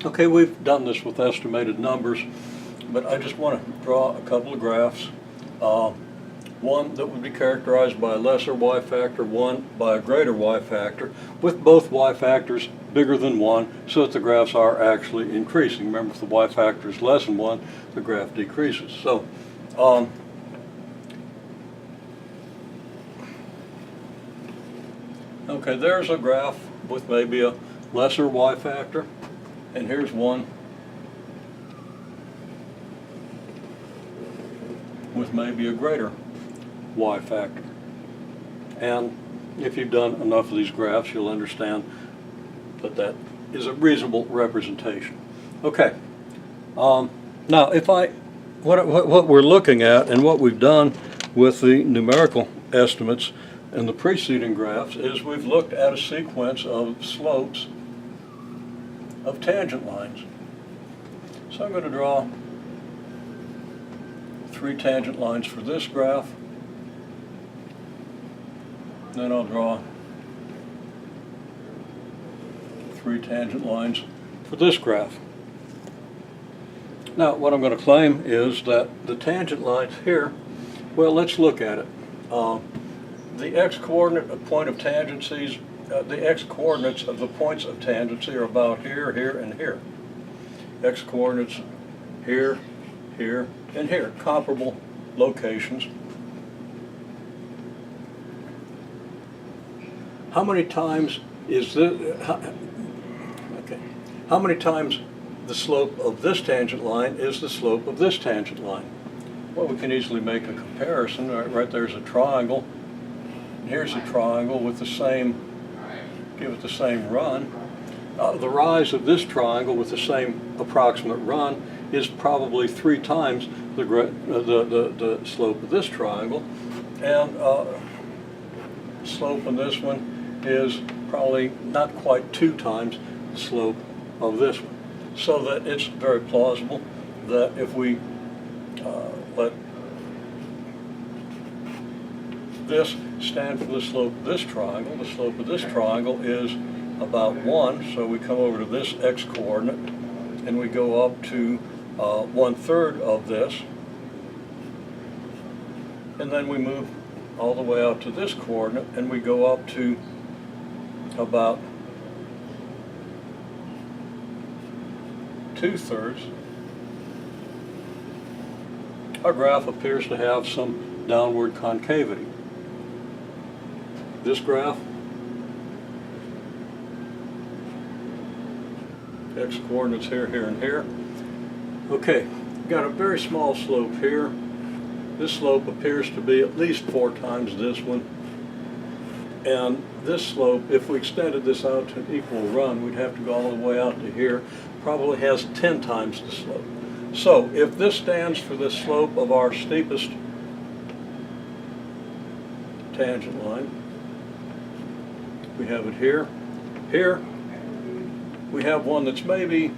Okay, we've done this with estimated numbers, but I just want to draw a couple of graphs. One that would be characterized by a lesser y factor, one by a greater y factor, with both y factors bigger than 1, so that the graphs are actually increasing. Remember, if the y factor is less than 1, the graph decreases. So, okay, there's a graph with maybe a lesser y factor, and here's one with maybe a greater y factor. And if you've done enough of these graphs, you'll understand that that is a reasonable representation. Okay. Now, what we're looking at and what we've done with the numerical estimates in the preceding graphs is we've looked at a sequence of slopes of tangent lines. So I'm going to draw 3 tangent lines for this graph. Then I'll draw 3 tangent lines for this graph. Now, what I'm going to claim is that the tangent lines here, well, let's look at it. The x-coordinate point of tangencies, the x-coordinates of the points of tangency are about here, here, and here. X-coordinates here, here, and here, comparable locations. How many times is this, how many times the slope of this tangent line is the slope of this tangent line? Well, we can easily make a comparison. Right there's a triangle. And here's a triangle with the same, give it the same run. The rise of this triangle with the same approximate run is probably 3 times the slope of this triangle, and slope on this one is probably not quite 2 times the slope of this one. So that it's very plausible that if we let this stand for the slope of this triangle, the slope of this triangle is about 1, so we come over to this x-coordinate and we go up to 1/3 of this, and then we move all the way out to this coordinate and we go up to about 2/3. Our graph appears to have some downward concavity. This graph, x-coordinates here, here, and here. Okay, we've got a very small slope here. This slope appears to be at least 4 times this one. And this slope, if we extended this out to an equal run, we'd have to go all the way out to here, probably has 10 times the slope. So if this stands for the slope of our steepest tangent line, we have it here. Here, we have one that's maybe,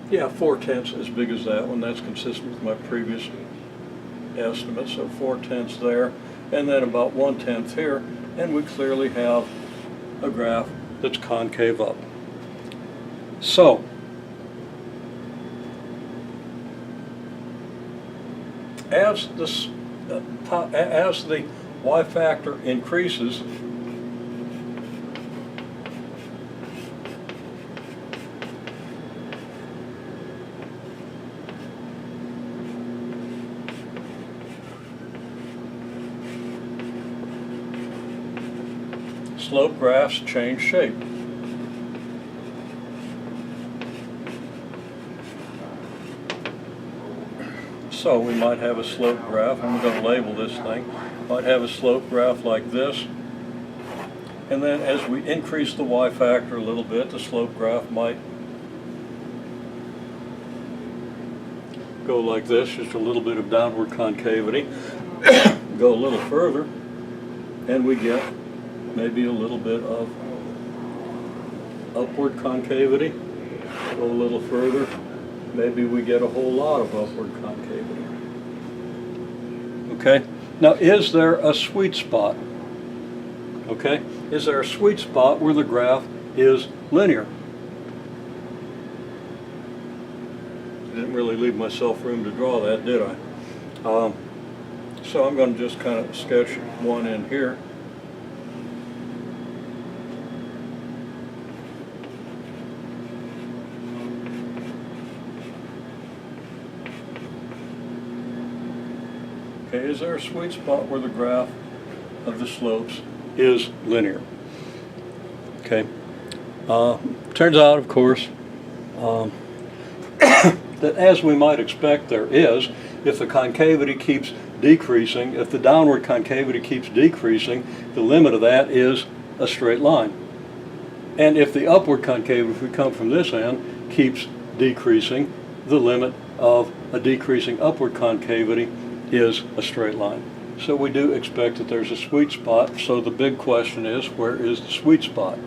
yeah, 4/10 as big as that one. That's consistent with my previous estimate, so 4/10 there, and then about 1/10 here, and we clearly have a graph that's concave up. So, as the y factor increases, slope graphs change shape. So we might have a slope graph, I'm going to label this thing, might have a slope graph like this, and then as we increase the y factor a little bit, the slope graph might go like this, just a little bit of downward concavity. Go a little further, and we get maybe a little bit of upward concavity. Go a little further, maybe we get a whole lot of upward concavity. Okay, now is there a sweet spot? Okay, is there a sweet spot where the graph is linear. Didn't really leave myself room to draw that, did I? So I'm going to just kind of sketch one in here. Okay, is there a sweet spot where the graph of the slopes is linear? Okay. Turns out, of course, that as we might expect there is, if the concavity keeps decreasing, if the downward concavity keeps decreasing, the limit of that is a straight line. And if the upward concavity, if we come from this end, keeps decreasing, the limit of a decreasing upward concavity is a straight line. So we do expect that there's a sweet spot. So the big question is, where is the sweet spot?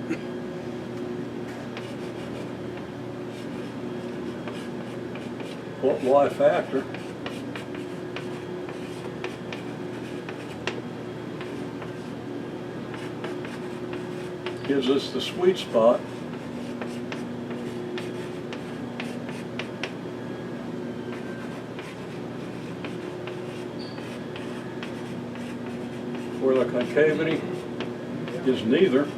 What y factor gives us the sweet spot where the concavity is neither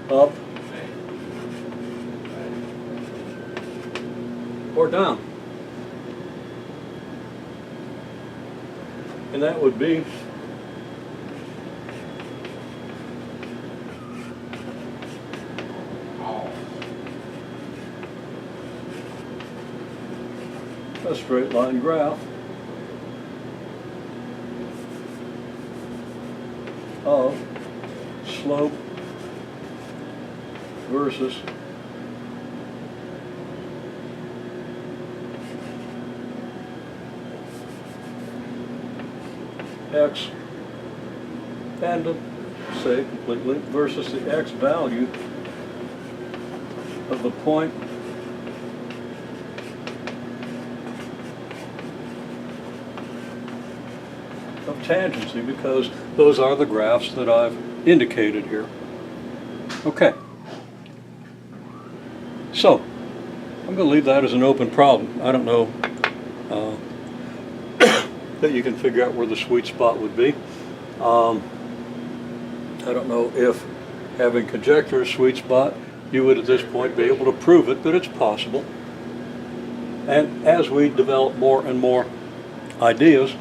up or down. And that would be a straight line graph of slope versus x, and to say completely, versus the x value of the point of tangency, because those are the graphs that I've indicated here. Okay. So, I'm going to leave that as an open problem. I don't know that you can figure out where the sweet spot would be. I don't know if having conjecture a sweet spot, you would at this point be able to prove it, but it's possible. And as we develop more and more ideas,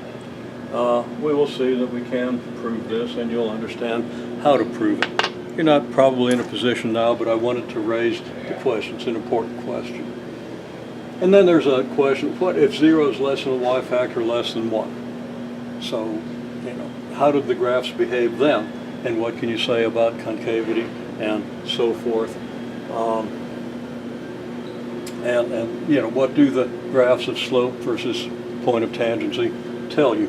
we will see that we can prove this, and you'll understand how to prove it. You're not probably in a position now, but I wanted to raise the question. It's an important question. And then there's a question, what if 0 is less than a y factor less than 1? So, you know, how did the graphs behave then? And what can you say about concavity and so forth? And you know, what do the graphs of slope versus point of tangency tell you?